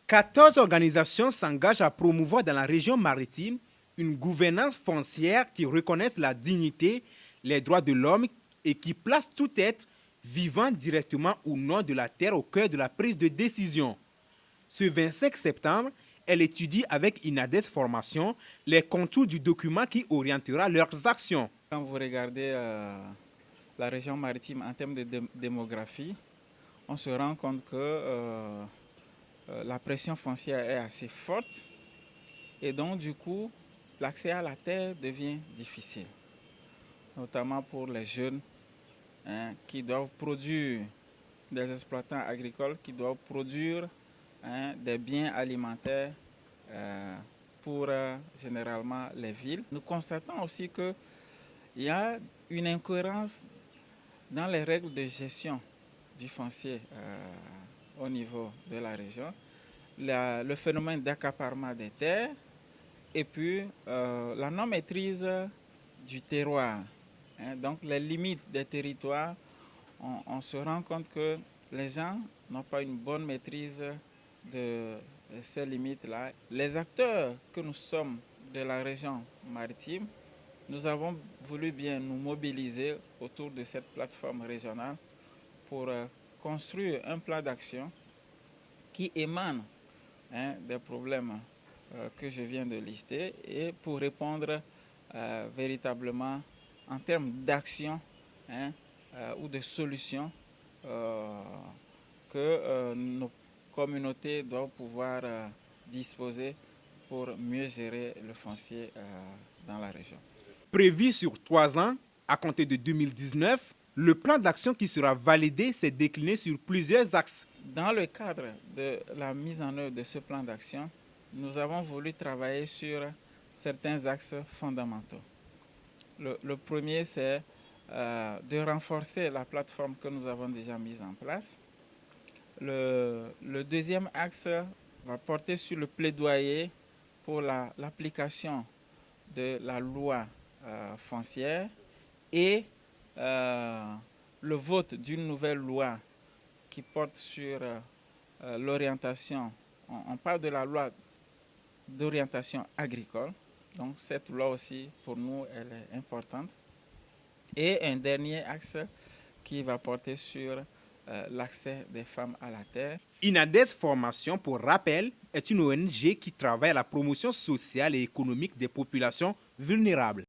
14 organisations s'engagent à promouvoir dans la région maritime une gouvernance foncière qui reconnaisse la dignité, les droits de l'homme et qui place tout être vivant directement ou non de la terre au cœur de la prise de décision. Ce 25 septembre, elle étudie avec INADES Formation les contours du document qui orientera leurs actions. Quand vous regardez la région maritime en termes de démographie, on se rend compte que la pression foncière est assez forte et donc du coup l'accès à la terre devient difficile, notamment pour les jeunes qui doivent produire, des exploitants agricoles qui doivent produire des biens alimentaires pour généralement les villes. Nous constatons aussi qu'il y a une incohérence dans les règles de gestion du foncier au niveau de la région, le phénomène d'accaparement des terres et puis la non-maîtrise du terroir. Donc les limites des territoires, on se rend compte que les gens n'ont pas une bonne maîtrise de ces limites-là. Les acteurs que nous sommes de la région maritime, nous avons voulu bien nous mobiliser autour de cette plateforme régionale pour construire un plan d'action qui émane des problèmes que je viens de lister et pour répondre véritablement en termes d'action ou de solutions que nos communautés doivent pouvoir disposer pour mieux gérer le foncier dans la région. Prévu sur 3 ans, à compter de 2019, le plan d'action qui sera validé s'est décliné sur plusieurs axes. Dans le cadre de la mise en œuvre de ce plan d'action, nous avons voulu travailler sur certains axes fondamentaux. Le premier, c'est de renforcer la plateforme que nous avons déjà mise en place. Le deuxième axe va porter sur le plaidoyer pour l'application de la loi foncière et le vote d'une nouvelle loi qui porte sur l'orientation. On parle de la loi d'orientation agricole. Donc cette loi aussi, pour nous, elle est importante. Et un dernier axe qui va porter sur l'accès des femmes à la terre. INADES Formation, pour rappel, est une ONG qui travaille à la promotion sociale et économique des populations vulnérables.